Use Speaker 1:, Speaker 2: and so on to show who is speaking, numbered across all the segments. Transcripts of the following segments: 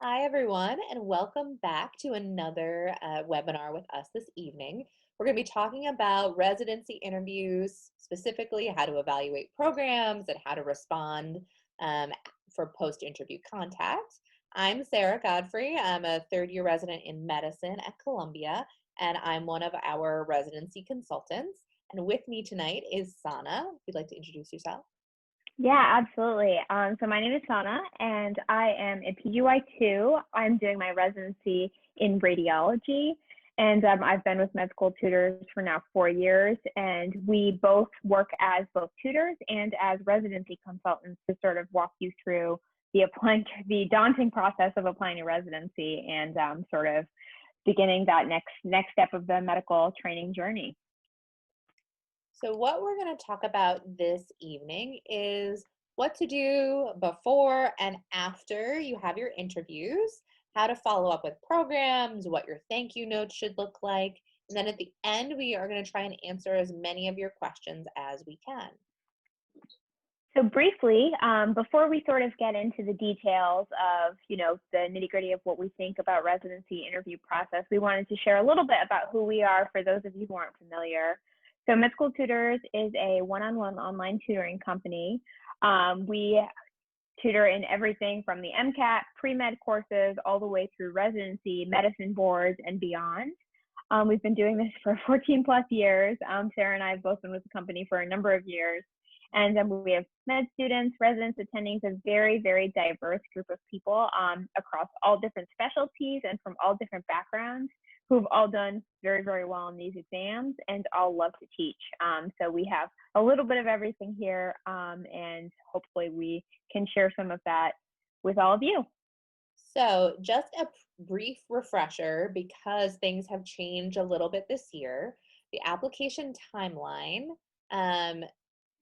Speaker 1: Hi, everyone, and welcome back to another webinar with us this evening. We're going to be talking about residency interviews, specifically how to evaluate programs and how to respond um, for post-interview contact. I'm Sarah Godfrey. I'm a third-year resident in medicine at Columbia, and I'm one of our residency consultants. And with me tonight is Sana. If you'd like to introduce yourself.
Speaker 2: Yeah, absolutely. So my name is Sana, and I am a PGY2. I'm doing my residency in radiology, and I've been with med school tutors for now 4 years, and we both work as both tutors and as residency consultants to sort of walk you through the daunting process of applying to residency and sort of beginning that next step of the medical training journey.
Speaker 1: So, what we're going to talk about this evening is what to do before and after you have your interviews, how to follow up with programs, what your thank you notes should look like. And then at the end, we are going to try and answer as many of your questions as we can.
Speaker 2: So briefly, before we sort of get into the details of, the nitty gritty of what we think about residency interview process, we wanted to share a little bit about who we are for those of you who aren't familiar. So Med School Tutors is a one-on-one online tutoring company. We tutor in everything from the MCAT, pre-med courses, all the way through residency, medicine boards, and beyond. We've been doing this for 14 plus years. Sarah and I have both been with the company for a number of years. And then we have med students, residents, attendings, a very, very diverse group of people across all different specialties and from all different backgrounds who've all done very, very well in these exams and all love to teach. So we have a little bit of everything here, and hopefully we can share some of that with all of you.
Speaker 1: So, just a brief refresher because things have changed a little bit this year. The application timeline.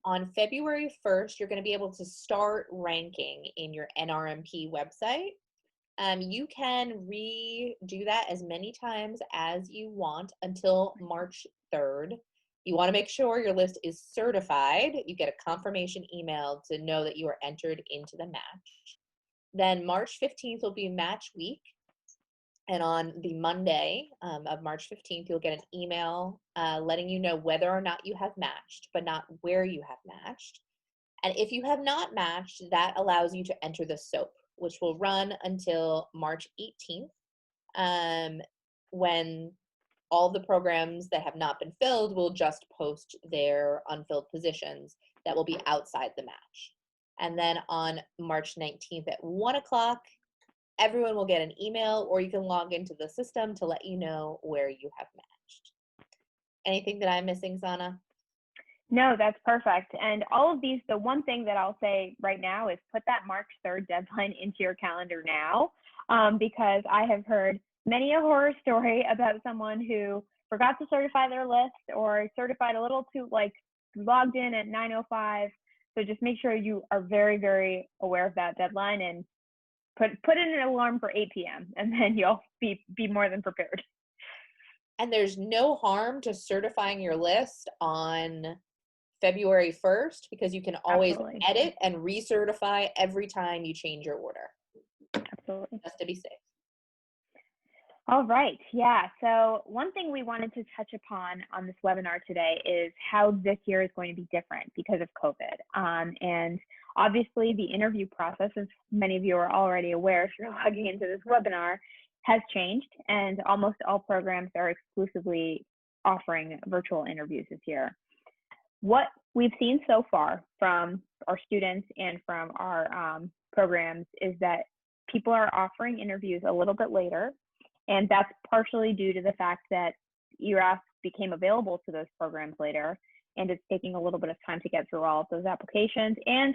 Speaker 1: On February 1st, you're going to be able to start ranking in your NRMP website. You can redo that as many times as you want until March 3rd. You want to make sure your list is certified. You get a confirmation email to know that you are entered into the match. Then March 15th will be match week. And on the Monday of March 15th, you'll get an email letting you know whether or not you have matched, but not where you have matched. And if you have not matched, that allows you to enter the SOAP, which will run until March 18th, when all the programs that have not been filled will just post their unfilled positions that will be outside the match. And then on March 19th at 1 o'clock, everyone will get an email, or you can log into the system to let you know where you have matched. Anything that I'm missing, Sana?
Speaker 2: No, that's perfect. And all of these, the one thing that I'll say right now is put that March 3rd deadline into your calendar now, because I have heard many a horror story about someone who forgot to certify their list or certified a little too, logged in at 9:05. So just make sure you are very, very aware of that deadline and put in an alarm for 8 p.m. and then you'll be more than prepared.
Speaker 1: And there's no harm to certifying your list on February 1st because you can always
Speaker 2: Absolutely.
Speaker 1: edit and recertify every time you change your order.
Speaker 2: Absolutely.
Speaker 1: Just to be safe.
Speaker 2: All right. Yeah. So one thing we wanted to touch upon on this webinar today is how this year is going to be different because of COVID. And obviously the interview process, as many of you are already aware if you're logging into this webinar, has changed, and almost all programs are exclusively offering virtual interviews this year. What we've seen so far from our students and from our programs is that people are offering interviews a little bit later. And that's partially due to the fact that ERAS became available to those programs later, and it's taking a little bit of time to get through all of those applications. And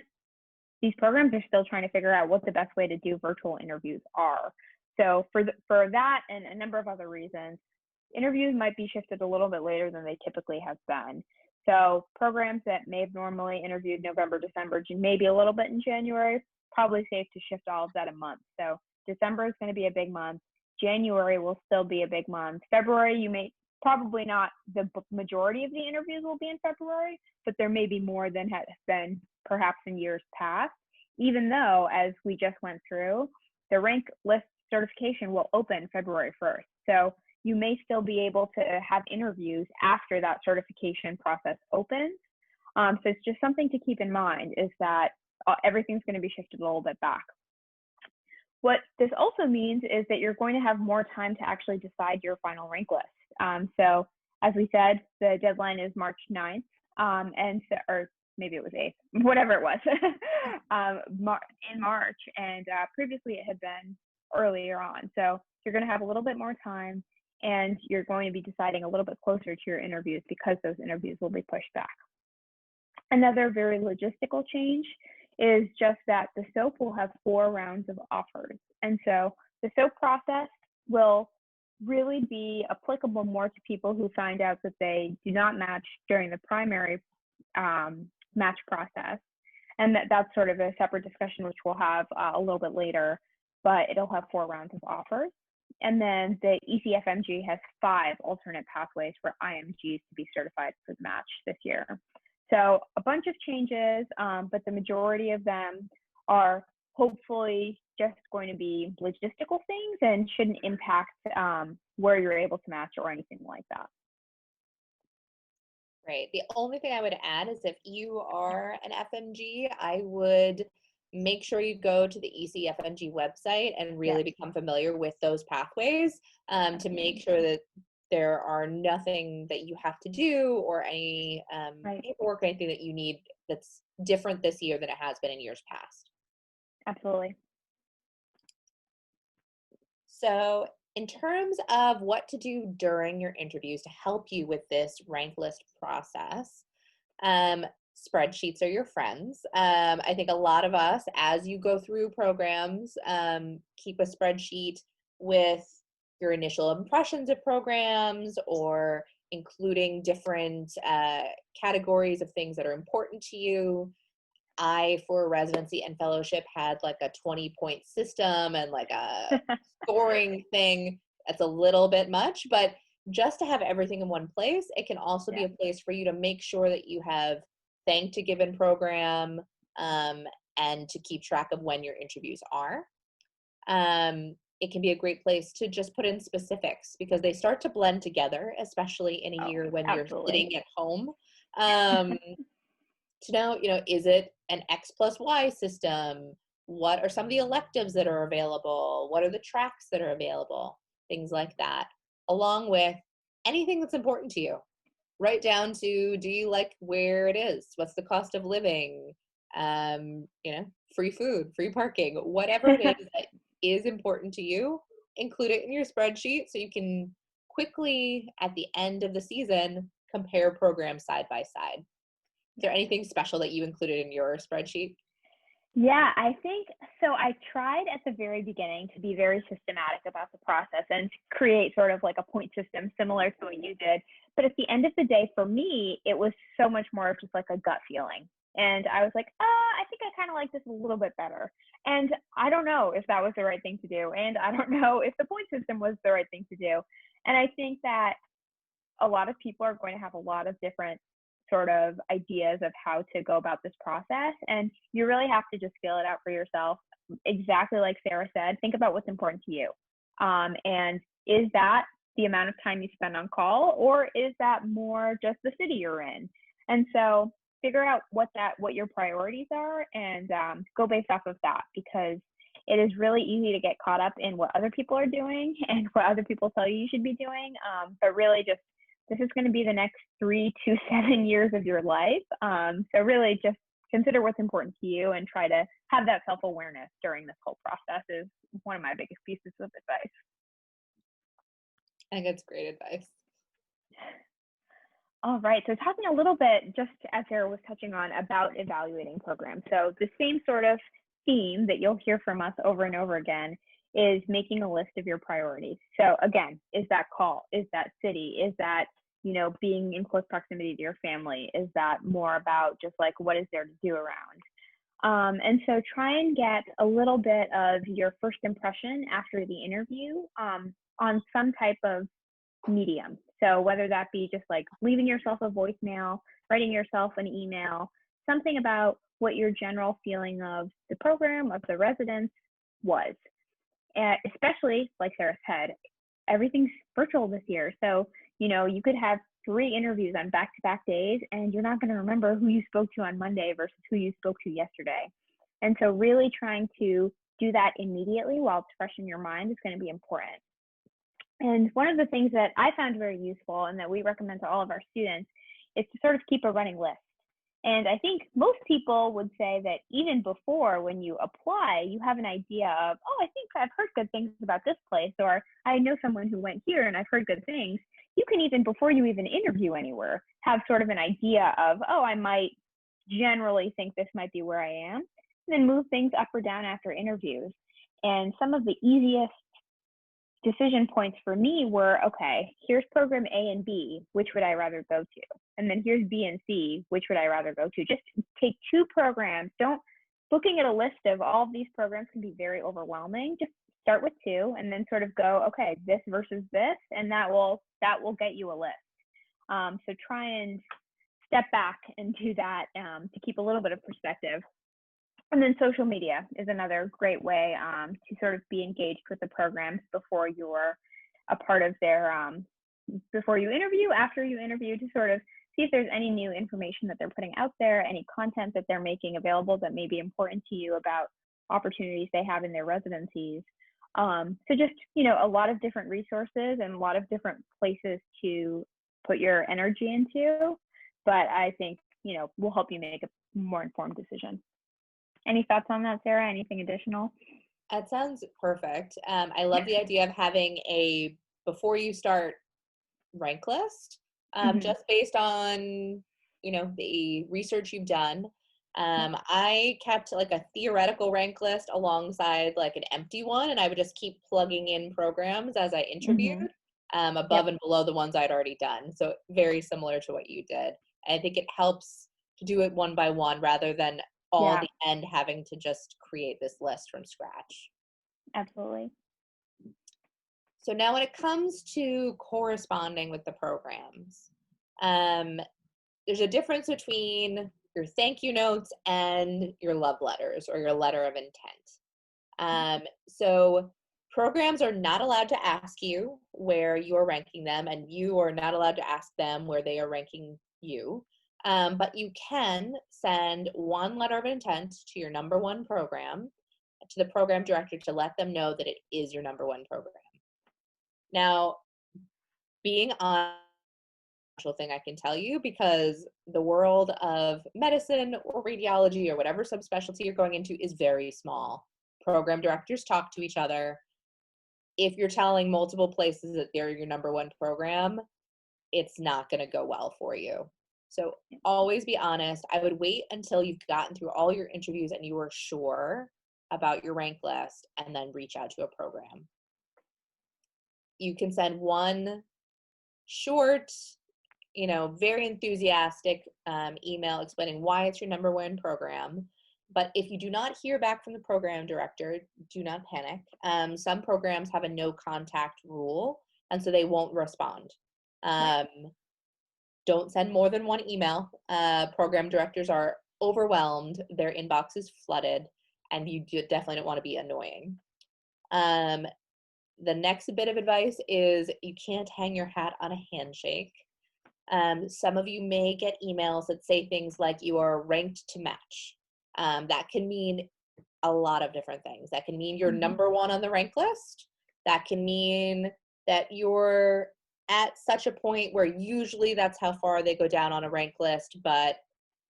Speaker 2: these programs are still trying to figure out what the best way to do virtual interviews are. So for that and a number of other reasons, interviews might be shifted a little bit later than they typically have been. So programs that may have normally interviewed November, December, maybe a little bit in January, probably safe to shift all of that a month. So December is going to be a big month. January will still be a big month. February, you may probably not, the majority of the interviews will be in February, but there may be more than has been perhaps in years past, even though, as we just went through, the rank list certification will open February 1st. So you may still be able to have interviews after that certification process opens. So it's just something to keep in mind, is that everything's going to be shifted a little bit back. What this also means is that you're going to have more time to actually decide your final rank list. So as we said, the deadline is March 9th, or maybe it was 8th, whatever it was, in March. And previously it had been earlier on. So you're going to have a little bit more time, and you're going to be deciding a little bit closer to your interviews because those interviews will be pushed back. Another very logistical change is just that the SOAP will have 4 rounds of offers. And so the SOAP process will really be applicable more to people who find out that they do not match during the primary match process. And that's sort of a separate discussion, which we'll have a little bit later, but it'll have 4 rounds of offers. And then the ECFMG has 5 alternate pathways for IMGs to be certified for the match this year. So a bunch of changes, but the majority of them are hopefully just going to be logistical things and shouldn't impact where you're able to match or anything like that.
Speaker 1: Right. The only thing I would add is if you are an FMG, I would make sure you go to the ECFMG website and really become familiar with those pathways to make sure that there are nothing that you have to do or any paperwork or anything that you need that's different this year than it has been in years past.
Speaker 2: Absolutely.
Speaker 1: So in terms of what to do during your interviews to help you with this rank list process, spreadsheets are your friends. I think a lot of us, as you go through programs, keep a spreadsheet with your initial impressions of programs, or including different categories of things that are important to you. I, for residency and fellowship, had like a 20-point system and like a scoring thing. That's a little bit much, but just to have everything in one place, it can also be a place for you to make sure that you have thanked a given program and to keep track of when your interviews are. It can be a great place to just put in specifics because they start to blend together, especially in a year when you're sitting at home. To know, is it an X plus Y system? What are some of the electives that are available? What are the tracks that are available? Things like that, along with anything that's important to you. Right down to, do you like where it is? What's the cost of living? Free food, free parking, whatever it is that is important to you, include it in your spreadsheet so you can quickly, at the end of the season, compare programs side by side. Is there anything special that you included in your spreadsheet?
Speaker 2: Yeah, I think so. I tried at the very beginning to be very systematic about the process and to create sort of like a point system similar to what you did. But at the end of the day, for me, it was so much more of just like a gut feeling. And I was like, I think I kind of like this a little bit better. And I don't know if that was the right thing to do. And I don't know if the point system was the right thing to do. And I think that a lot of people are going to have a lot of different sort of ideas of how to go about this process. And you really have to just feel it out for yourself. Exactly like Sarah said, think about what's important to you. And is that the amount of time you spend on call, or is that more just the city you're in? And so figure out what your priorities are and go based off of that, because it is really easy to get caught up in what other people are doing and what other people tell you should be doing. But really just, this is going to be the next 3 to 7 years of your life. So really just consider what's important to you and try to have that self-awareness during this whole process is one of my biggest pieces of advice.
Speaker 1: I think that's great advice.
Speaker 2: All right, so talking a little bit, just as Sarah was touching on, about evaluating programs. So the same sort of theme that you'll hear from us over and over again is making a list of your priorities. So again, is that call? Is that city? Is that, being in close proximity to your family? Is that more about just like, what is there to do around? And so try and get a little bit of your first impression after the interview on some type of medium. So whether that be just like leaving yourself a voicemail, writing yourself an email, something about what your general feeling of the program, of the residence was. especially like Sarah said, everything's virtual this year. So, you could have 3 interviews on back-to-back days, and you're not going to remember who you spoke to on Monday versus who you spoke to yesterday. And so really trying to do that immediately while it's fresh in your mind is going to be important. And one of the things that I found very useful and that we recommend to all of our students is to sort of keep a running list. And I think most people would say that even before, when you apply, you have an idea of, oh, I think I've heard good things about this place, or I know someone who went here and I've heard good things. You can even, before you even interview anywhere, have sort of an idea of, oh, I might generally think this might be where I am, and then move things up or down after interviews. And some of the easiest decision points for me were, okay, here's program A and B, which would I rather go to? And then here's B and C, which would I rather go to? Just take 2 programs. Looking at a list of all of these programs can be very overwhelming. Just start with 2 and then sort of go, okay, this versus this, and that will get you a list. So try and step back and do that to keep a little bit of perspective. And then social media is another great way to sort of be engaged with the programs before you're a part of their, before you interview, after you interview, to sort of see if there's any new information that they're putting out there, any content that they're making available that may be important to you about opportunities they have in their residencies. So just, a lot of different resources and a lot of different places to put your energy into, but I think, will help you make a more informed decision. Any thoughts on that, Sarah? Anything additional?
Speaker 1: That sounds perfect. I love the idea of having a before you start rank list, just based on the research you've done. I kept like a theoretical rank list alongside like an empty one, and I would just keep plugging in programs as I interviewed, above
Speaker 2: Yep.
Speaker 1: and below the ones I'd already done. So very similar to what you did. I think it helps to do it one by one rather than all
Speaker 2: Yeah,
Speaker 1: the end having to just create this list from scratch.
Speaker 2: absolutely.
Speaker 1: So now when it comes to corresponding with the programs, um, there's a difference between your thank you notes and your love letters or your letter of intent. So programs are not allowed to ask you where you're ranking them, and you are not allowed to ask them where they are ranking you. But you can send one letter of intent to your number one program, to the program director, to let them know that it is your number one program. Now, being on thing I can tell you, because the world of medicine or radiology or whatever subspecialty you're going into is very small. Program directors talk to each other. If you're telling multiple places that they're your number one program, it's not going to go well for you. So always be honest. I would wait until you've gotten through all your interviews and you are sure about your rank list, and then reach out to a program. You can send one short, very enthusiastic email explaining why it's your number one program. But if you do not hear back from the program director, do not panic. Some programs have a no contact rule, and so they won't respond. Don't send more than one email. Program directors are overwhelmed, their inbox is flooded, and you definitely don't want to be annoying. The next bit of advice is you can't hang your hat on a handshake. Some of you may get emails that say things like you are ranked to match. That can mean a lot of different things. That can mean you're number one on the rank list. That can mean that you're at such a point where usually that's how far they go down on a rank list, but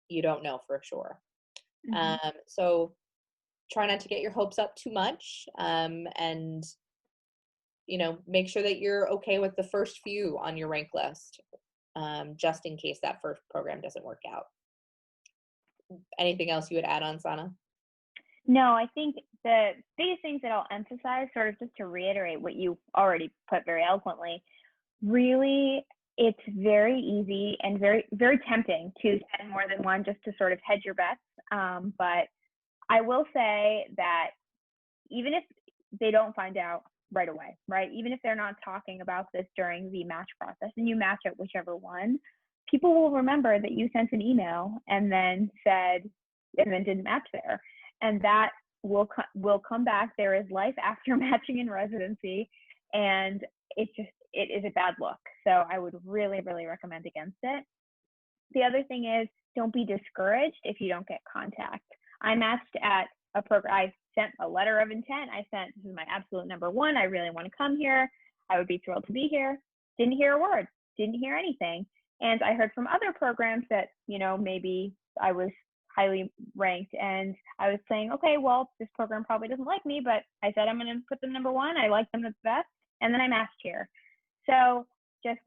Speaker 1: you don't know for sure. So try not to get your hopes up too much, and make sure that you're okay with the first few on your rank list, just in case that first program doesn't work out. Anything else you would add on, Sana?
Speaker 2: No, I think the biggest things that I'll emphasize, sort of just to reiterate what you already put very eloquently, really, it's very easy and very, very tempting to send more than one just to sort of hedge your bets. But I will say that even if they don't find out right away, right? Even if they're not talking about this during the match process and you match at whichever one, people will remember that you sent an email and then didn't match there. And that will come back. There is life after matching in residency, and it is a bad look. So I would really, really recommend against it. The other thing is, don't be discouraged if you don't get contact. I matched at a program. I sent a letter of intent. I sent, this is my absolute number one. I really want to come here. I would be thrilled to be here. Didn't hear a word. Didn't hear anything. And I heard from other programs that, maybe I was highly ranked, and I was saying, okay, well, this program probably doesn't like me, but I said I'm going to put them number one. I like them the best. And then I matched here. So just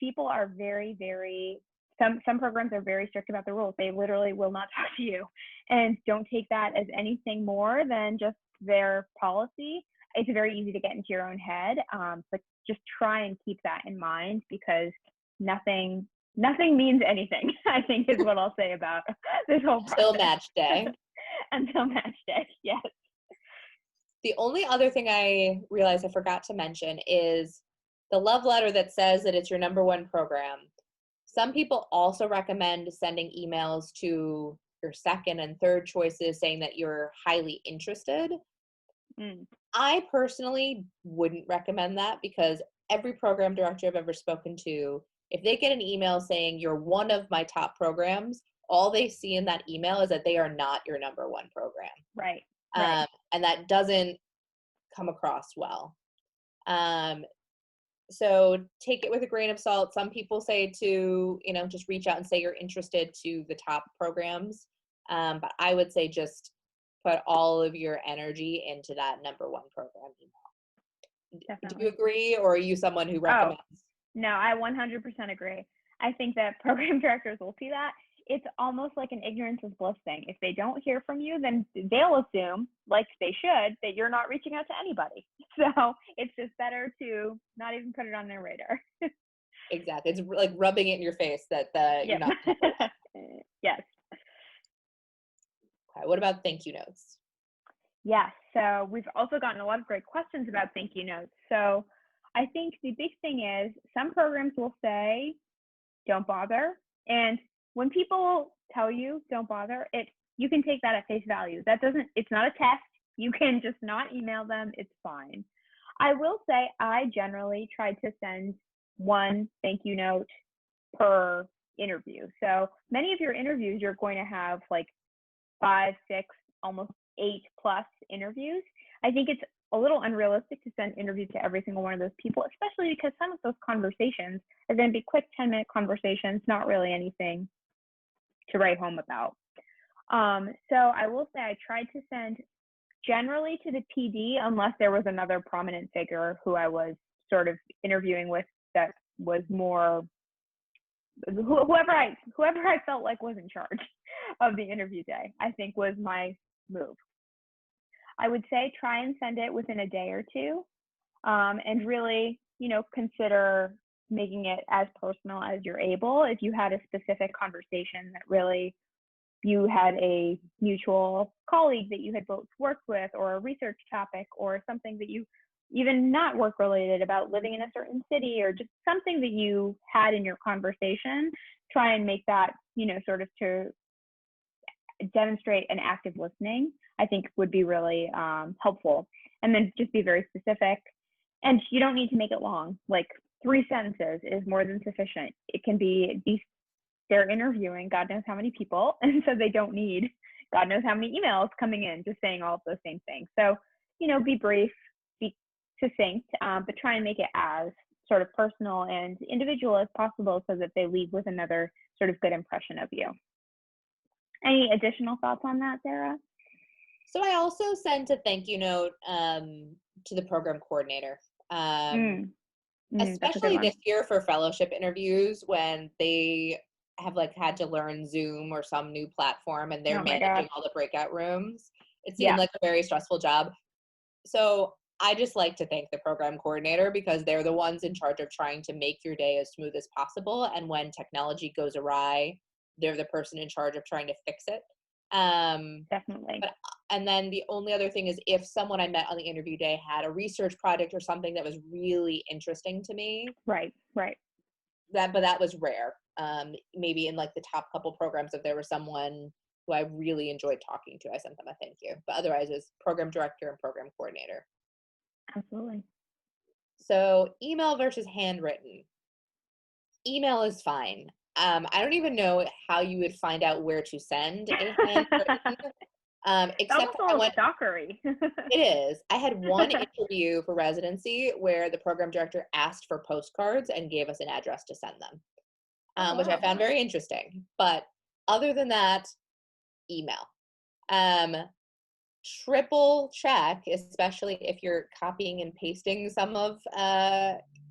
Speaker 2: people are very, very, some programs are very strict about the rules. They literally will not talk to you, and don't take that as anything more than just their policy. It's very easy to get into your own head, but just try and keep that in mind, because nothing means anything, I think, is what I'll say about this whole process.
Speaker 1: Until match day.
Speaker 2: Until match day, yes.
Speaker 1: The only other thing I realized I forgot to mention is the love letter that says that it's your number one program. Some people also recommend sending emails to your second and third choices saying that you're highly interested. I personally wouldn't recommend that, because every program director I've ever spoken to, if they get an email saying you're one of my top programs, all they see in that email is that they are not your number one program.
Speaker 2: Right.
Speaker 1: And that doesn't come across well. So take it with a grain of salt. Some people say to, just reach out and say you're interested to the top programs. But I would say just put all of your energy into that number one program email.
Speaker 2: Definitely.
Speaker 1: Do you agree, or are you someone who recommends?
Speaker 2: No, I 100% agree. I think that program directors will see that. It's almost like an ignorance is bliss thing. If they don't hear from you, then they'll assume, like they should, that you're not reaching out to anybody. So it's just better to not even put it on their radar.
Speaker 1: Exactly. It's like rubbing it in your face that you're not.
Speaker 2: Yes.
Speaker 1: Okay. What about thank you notes?
Speaker 2: Yes. So we've also gotten a lot of great questions about thank you notes. So I think the big thing is, some programs will say, don't bother. And when people tell you don't bother, you can take that at face value. It's not a test. You can just not email them. It's fine. I will say I generally try to send one thank you note per interview. So many of your interviews, you're going to have like 5, 6, almost 8+ interviews. I think it's a little unrealistic to send interviews to every single one of those people, especially because some of those conversations are going to be quick 10-minute conversations, not really anything to write home about. So I will say I tried to send generally to the PD, unless there was another prominent figure who I was sort of interviewing with that was more, whoever I felt like was in charge of the interview day, I think was my move. I would say try and send it within a day or two, and really, consider making it as personal as you're able. If you had a specific conversation that really you had a mutual colleague that you had both worked with, or a research topic, or something that you, even not work related, about living in a certain city, or just something that you had in your conversation, try and make that, sort of to demonstrate an active listening, I think would be really helpful. And then just be very specific. And you don't need to make it long. Like 3 sentences is more than sufficient. It can be, they're interviewing God knows how many people, and so they don't need God knows how many emails coming in just saying all of those same things. So, be brief, be succinct, but try and make it as sort of personal and individual as possible, so that they leave with another sort of good impression of you. Any additional thoughts on that, Sarah?
Speaker 1: So I also sent a thank you note to the program coordinator, especially this year for fellowship interviews, when they have had to learn Zoom or some new platform, and they're managing all the breakout rooms. It seemed like a very stressful job. So I just like to thank the program coordinator, because they're the ones in charge of trying to make your day as smooth as possible. And when technology goes awry, they're the person in charge of trying to fix it.
Speaker 2: Definitely.
Speaker 1: And then the only other thing is, if someone I met on the interview day had a research project or something that was really interesting to me.
Speaker 2: Right.
Speaker 1: But that was rare. Maybe in the top couple programs, if there was someone who I really enjoyed talking to. I sent them a thank you. But otherwise, it was program director and program coordinator.
Speaker 2: Absolutely.
Speaker 1: So email versus handwritten. Email is fine. I don't even know how you would find out where to send a handwritten, except
Speaker 2: Almost
Speaker 1: for
Speaker 2: a
Speaker 1: I
Speaker 2: little
Speaker 1: went.
Speaker 2: stalkery.
Speaker 1: It is. I had one interview for residency where the program director asked for postcards and gave us an address to send them,
Speaker 2: Oh,
Speaker 1: which I
Speaker 2: wow.
Speaker 1: found very interesting. But other than that, email. Um, Triple check, especially if you're copying and pasting some of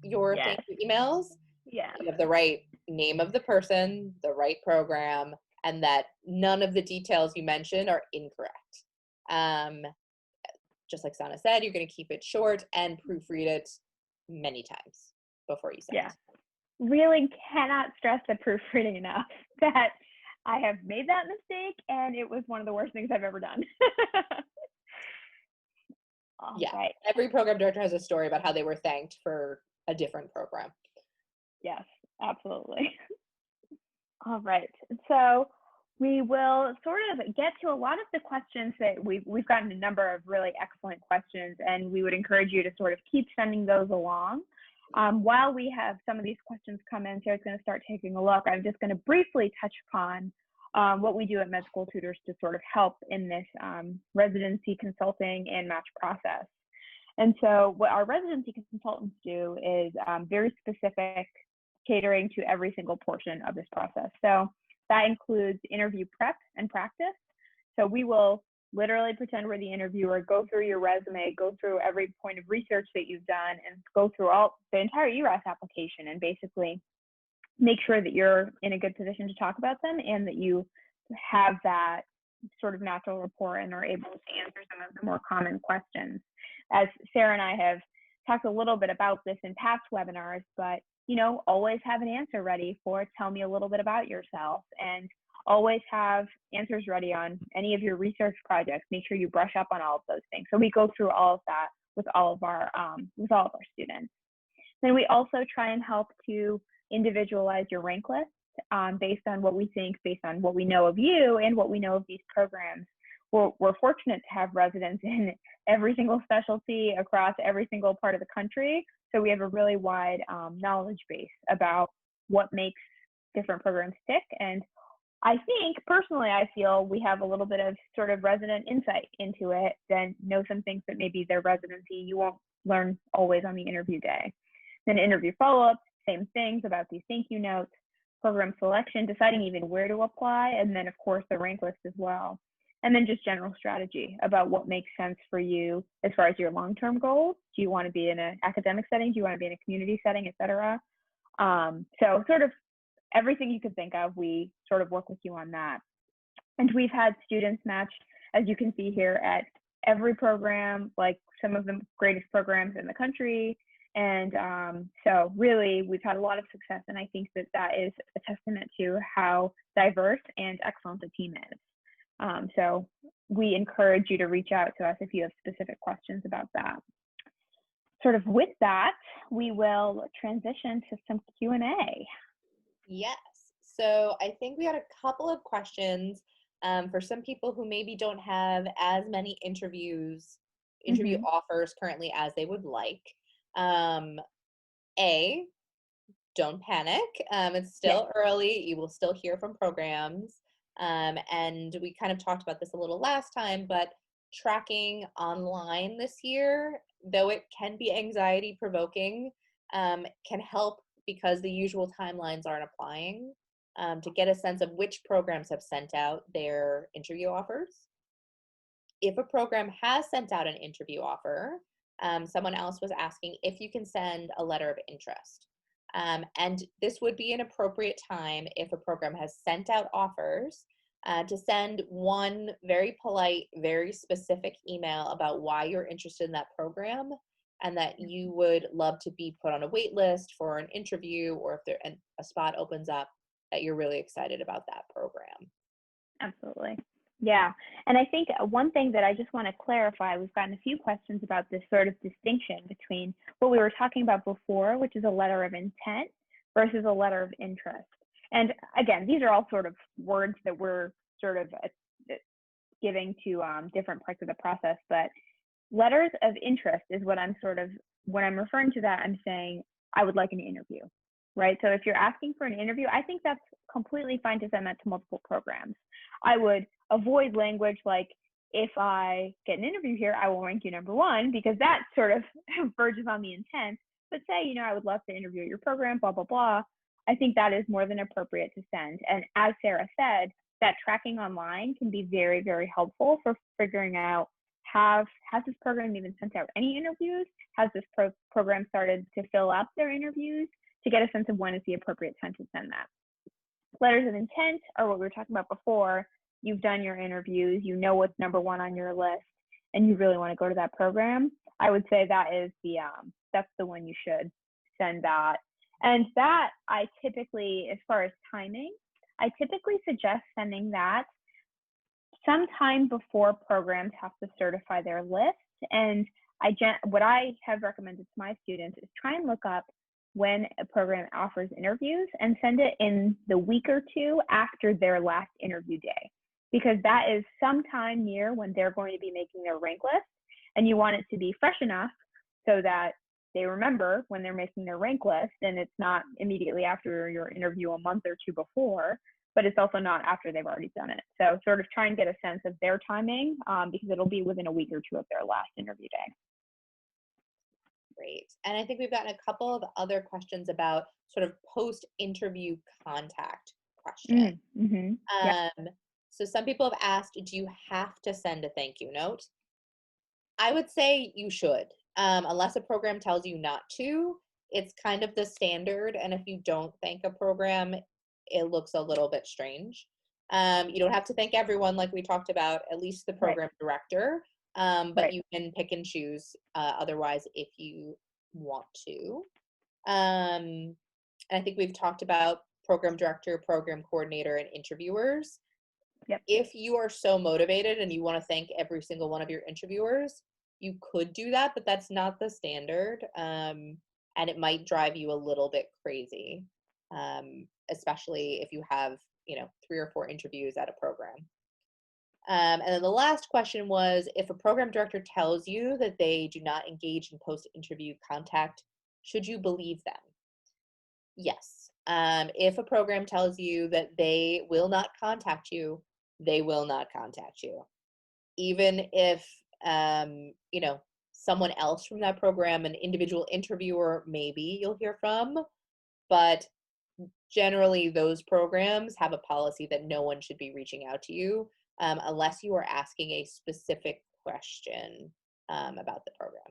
Speaker 1: your
Speaker 2: Yes.
Speaker 1: thank you emails.
Speaker 2: Yes.
Speaker 1: You have the right name of the person, the right program, and that none of the details you mentioned are incorrect. Um, just like Sana said, you're going to keep it short and proofread it many times before you
Speaker 2: Yeah.
Speaker 1: send.
Speaker 2: Really cannot stress the proofreading enough that I have made that mistake and it was one of the worst things I've ever done. All
Speaker 1: Yeah,
Speaker 2: right.
Speaker 1: every program director has a story about how they were thanked for a different program.
Speaker 2: Yes, absolutely. All right. So we will sort of get to a lot of the questions that we've gotten a number of really excellent questions, and we would encourage you to sort of keep sending those along. While we have some of these questions come in, Sarah's going to start taking a look. I'm just going to briefly touch upon what we do at Med School Tutors to sort of help in this residency consulting and match process. And so what our residency consultants do is very specific, catering to every single portion of this process. So that includes interview prep and practice. So we will literally pretend we're the interviewer, go through your resume, go through every point of research that you've done, and go through all the entire ERAS application and basically make sure that you're in a good position to talk about them and that you have that sort of natural rapport and are able to answer some of the more common questions. As Sarah and I have talked a little bit about this in past webinars, but always have an answer ready for tell me a little bit about yourself, and always have answers ready on any of your research projects. Make sure you brush up on all of those things. So we go through all of that with all of our students. Then we also try and help to individualize your rank list based on what we think, based on what we know of you and what we know of these programs. We're fortunate to have residents in every single specialty across every single part of the country. So we have a really wide knowledge base about what makes different programs tick. And I think personally, I feel we have a little bit of sort of resident insight into it, then know some things that maybe their residency you won't learn always on the interview day. Then interview follow-up, same things about these thank you notes, program selection, deciding even where to apply, and then of course the rank list as well. And then just general strategy about what makes sense for you as far as your long-term goals. Do you want to be in an academic setting? Do you want to be in a community setting, et cetera? So sort of everything you could think of, we sort of work with you on that. And we've had students match, as you can see here, at every program, like some of the greatest programs in the country. And so really, we've had a lot of success. And I think that that is a testament to how diverse and excellent the team is. So we encourage you to reach out to us if you have specific questions about that. Sort of with that, we will transition to some Q&A.
Speaker 1: Yes. So I think we had a couple of questions for some people who maybe don't have as many interview offers currently as they would like. Don't panic. It's still early. You will still hear from programs. And we kind of talked about this a little last time, but tracking online this year, though it can be anxiety provoking, can help because the usual timelines aren't applying, to get a sense of which programs have sent out their interview offers. If a program has sent out an interview offer, someone else was asking if you can send a letter of interest. And this would be an appropriate time if a program has sent out offers to send one very polite, very specific email about why you're interested in that program and that you would love to be put on a wait list for an interview, or if a spot opens up, that you're really excited about that program.
Speaker 2: Absolutely. Yeah. And I think one thing that I just want to clarify, we've gotten a few questions about this sort of distinction between what we were talking about before, which is a letter of intent versus a letter of interest. And again, these are all sort of words that we're sort of giving to different parts of the process. But letters of interest is what I'm sort of, when I'm referring to that, I'm saying I would like an interview, right? So if you're asking for an interview, I think that's completely fine to send that to multiple programs. I would avoid language like, if I get an interview here, I will rank you number one, because that sort of verges on the intent. But say, I would love to interview at your program, blah, blah, blah. I think that is more than appropriate to send. And as Sarah said, that tracking online can be very, very helpful for figuring out, has this program even sent out any interviews? Has this program started to fill up their interviews, to get a sense of when is the appropriate time to send that. Letters of intent are what we were talking about before. You've done your interviews, you know what's number one on your list, and you really want to go to that program. I would say that is that's the one you should send that. And that, I typically, as far as timing, I typically suggest sending that sometime before programs have to certify their list. And what I have recommended to my students is try and look up when a program offers interviews and send it in the week or two after their last interview day, because that is sometime near when they're going to be making their rank list, and you want it to be fresh enough so that they remember when they're making their rank list, and it's not immediately after your interview a month or two before, but it's also not after they've already done it. So sort of try and get a sense of their timing, because it'll be within a week or two of their last interview day.
Speaker 1: Great. And I think we've gotten a couple of other questions about sort of post-interview contact questions.
Speaker 2: Yep.
Speaker 1: So some people have asked, do you have to send a thank you note? I would say you should, unless a program tells you not to. It's kind of the standard, and if you don't thank a program, it looks a little bit strange. You don't have to thank everyone, like we talked about, at least the program director, but you can pick and choose otherwise if you want to. And I think we've talked about program director, program coordinator, and interviewers.
Speaker 2: Yep.
Speaker 1: If you are so motivated and you want to thank every single one of your interviewers, you could do that, but that's not the standard. And it might drive you a little bit crazy, especially if you have, 3 or 4 interviews at a program. And then the last question was, if a program director tells you that they do not engage in post-interview contact, should you believe them? Yes. If a program tells you that they will not contact you, they will not contact you. Even if, someone else from that program, an individual interviewer, maybe you'll hear from, but generally those programs have a policy that no one should be reaching out to you unless you are asking a specific question about the program.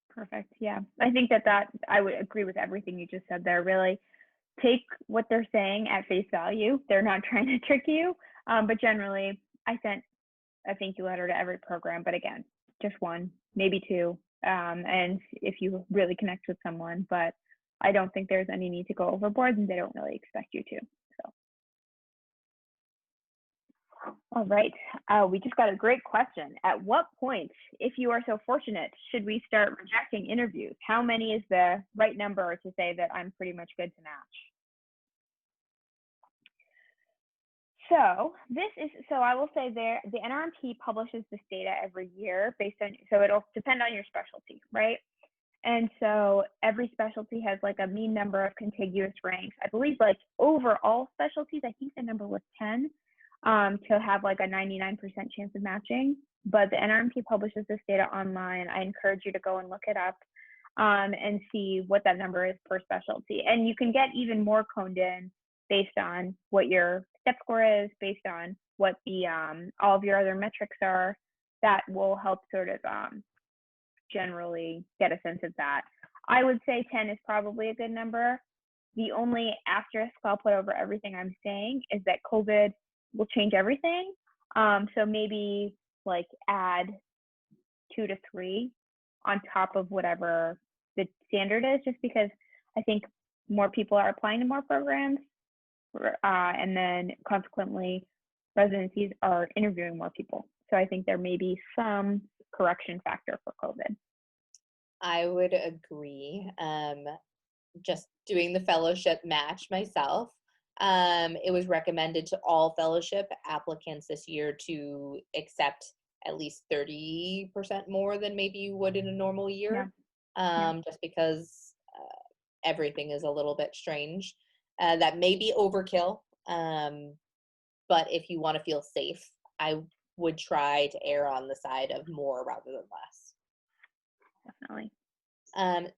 Speaker 2: Perfect. Yeah. I think that I would agree with everything you just said there. Really take what they're saying at face value. They're not trying to trick you. But generally, I sent a thank you letter to every program, but again, just one, maybe 2. And if you really connect with someone, but I don't think there's any need to go overboard, and they don't really expect you to. So, all right. We just got a great question. At what point, if you are so fortunate, should we start rejecting interviews? How many is the right number to say that I'm pretty much good to match? So I will say the NRMP publishes this data every year so it'll depend on your specialty, right? And so every specialty has like a mean number of contiguous ranks. I believe like over all specialties, I think the number was 10 to have like a 99% chance of matching. But the NRMP publishes this data online. I encourage you to go and look it up and see what that number is per specialty. And you can get even more coned in based on what your step score is, based on what the all of your other metrics are. That will help sort of generally get a sense of that. I would say 10 is probably a good number. The only asterisk I'll put over everything I'm saying is that COVID will change everything. So maybe like add 2 to 3 on top of whatever the standard is, just because I think more people are applying to more programs. And then consequently, residencies are interviewing more people. So I think there may be some correction factor for COVID.
Speaker 1: I would agree. Just doing the fellowship match myself, It was recommended to all fellowship applicants this year to accept at least 30% more than maybe you would in a normal
Speaker 2: Yeah.
Speaker 1: year,
Speaker 2: Yeah.
Speaker 1: just because everything is a little bit strange. That may be overkill, but if you want to feel safe, I would try to err on the side of more rather than less.
Speaker 2: Definitely.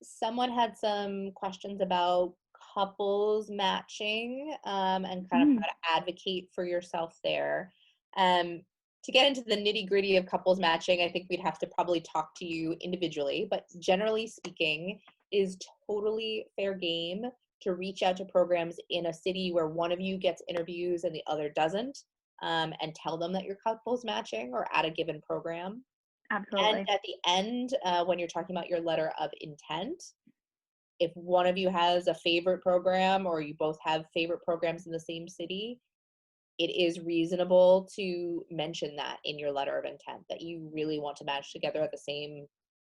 Speaker 1: Someone had some questions about couples matching, and kind of
Speaker 2: Mm,
Speaker 1: how to advocate for yourself there. Um, to get into the nitty gritty of couples matching, I think we'd have to probably talk to you individually, but generally speaking, it is totally fair game to reach out to programs in a city where one of you gets interviews and the other doesn't, and tell them that you're couples matching or at a given program. And
Speaker 2: absolutely.
Speaker 1: at the end, when you're talking about your letter of intent, if one of you has a favorite program or you both have favorite programs in the same city, it is reasonable to mention that in your letter of intent that you really want to match together at the same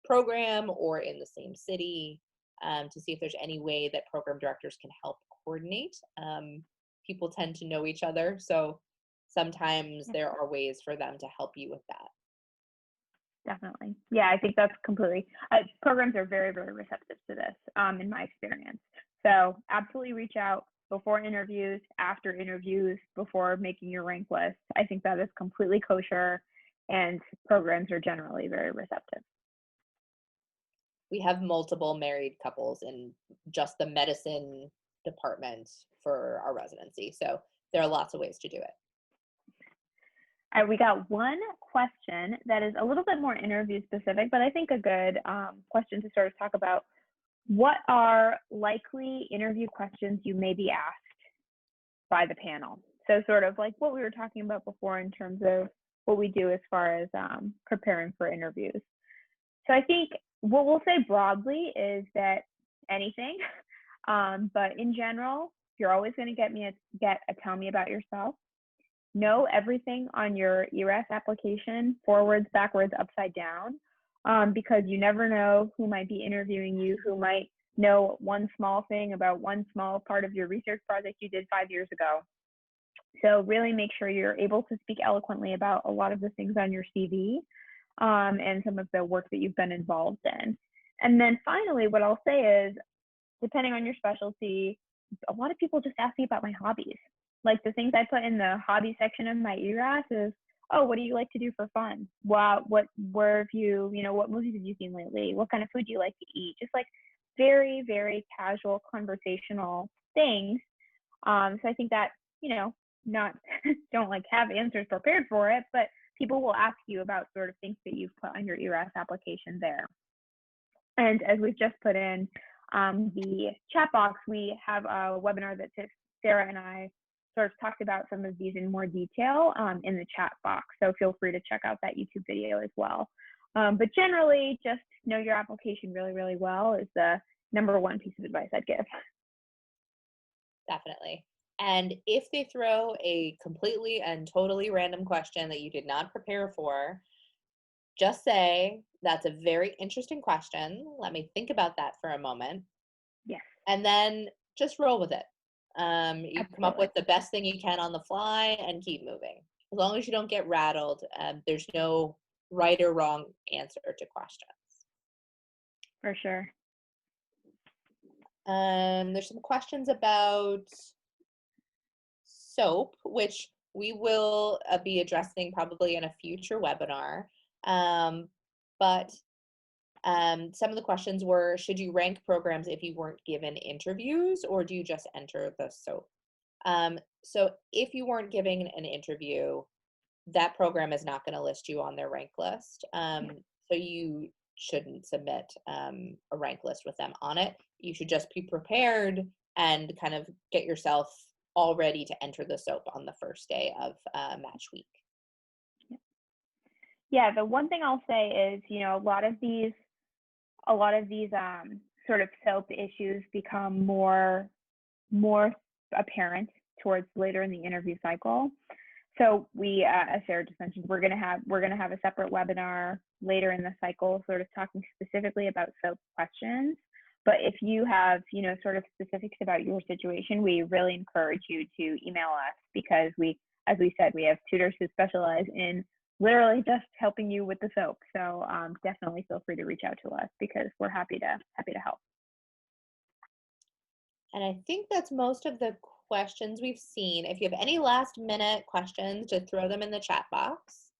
Speaker 1: program or in the same city, to see if there's any way that program directors can help coordinate. People tend to know each other, so sometimes
Speaker 2: Yeah,
Speaker 1: there are ways for them to help you with that.
Speaker 2: definitely. Yeah, I think that's completely. Programs are very, very receptive to this, in my experience. So absolutely reach out before interviews, after interviews, before making your rank list. I think that is completely kosher, and programs are generally very receptive.
Speaker 1: We have multiple married couples in just the medicine department for our residency. So there are lots of ways to do it.
Speaker 2: All right, we got one question that is a little bit more interview specific, but I think a good question to sort of talk about. What are likely interview questions you may be asked by the panel? So sort of like what we were talking about before in terms of what we do as far as preparing for interviews. So I think what we'll say broadly is that anything, but in general, you're always going to get a tell me about yourself. Know everything on your ERAS application, forwards, backwards, upside down, because you never know who might be interviewing you, who might know one small thing about one small part of your research project you did 5 years ago. So really make sure you're able to speak eloquently about a lot of the things on your CV, and some of the work that you've been involved in. And then finally, what I'll say is, depending on your specialty, a lot of people just ask me about my hobbies. Like the things I put in the hobby section of my ERAS is, oh, what do you like to do for fun? Where have you, what movies have you seen lately? What kind of food do you like to eat? Just like very, very casual conversational things. So I think that, not don't like have answers prepared for it, but people will ask you about sort of things that you've put on your ERAS application there. And as we've just put in the chat box, we have a webinar that Sarah and I sort of talked about some of these in more detail in the chat box. So feel free to check out that YouTube video as well. But generally, just know your application really, really well is the number one piece of advice I'd give.
Speaker 1: Definitely. And if they throw a completely and totally random question that you did not prepare for, just say, that's a very interesting question. Let me think about that for a moment.
Speaker 2: Yes,
Speaker 1: And then just roll with it. You come up
Speaker 2: absolutely.
Speaker 1: with the best thing you can on the fly and keep moving. As long as you don't get rattled, there's no right or wrong answer to questions.
Speaker 2: For sure.
Speaker 1: There's some questions about SOAP, which we will be addressing probably in a future webinar. But some of the questions were, should you rank programs if you weren't given interviews, or do you just enter the SOAP? So if you weren't given an interview, that program is not going to list you on their rank list. So you shouldn't submit a rank list with them on it. You should just be prepared and kind of get yourself all ready to enter the SOAP on the first day of match week.
Speaker 2: Yeah, the one thing I'll say is, a lot of these sort of SOAP issues become more apparent towards later in the interview cycle. So we, as Sarah just mentioned, we're gonna have a separate webinar later in the cycle, sort of talking specifically about SOAP questions. But if you have, sort of specifics about your situation, we really encourage you to email us because as we said, we have tutors who specialize in literally just helping you with the soap. So definitely feel free to reach out to us because we're happy to help.
Speaker 1: And I think that's most of the questions we've seen. If you have any last minute questions, just throw them in the chat box.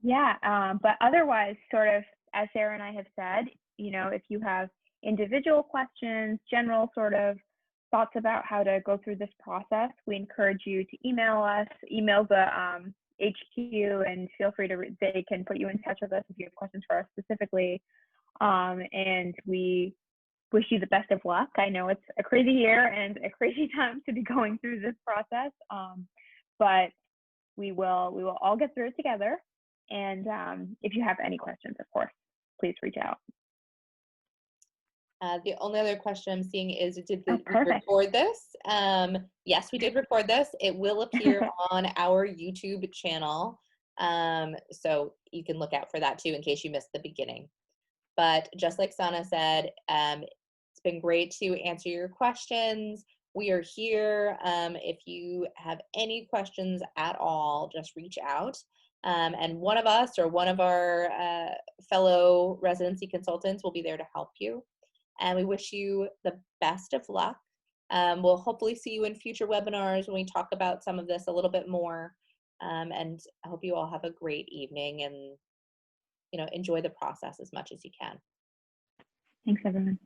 Speaker 2: Yeah, but otherwise, sort of as Sarah and I have said, if you have individual questions, general sort of thoughts about how to go through this process, we encourage you to email us, email the HQ, and feel free to, they can put you in touch with us if you have questions for us specifically. And we wish you the best of luck. I know it's a crazy year and a crazy time to be going through this process, but we will all get through it together. And if you have any questions, of course, please reach out.
Speaker 1: The only other question I'm seeing is, did we
Speaker 2: Perfect.
Speaker 1: record this? Yes, we did record this. It will appear on our YouTube channel. So you can look out for that too in case you missed the beginning. But just like Sana said, it's been great to answer your questions. We are here. If you have any questions at all, just reach out. And one of us or one of our fellow residency consultants will be there to help you. And we wish you the best of luck. We'll hopefully see you in future webinars when we talk about some of this a little bit more. And I hope you all have a great evening and enjoy the process as much as you can.
Speaker 2: Thanks, everyone.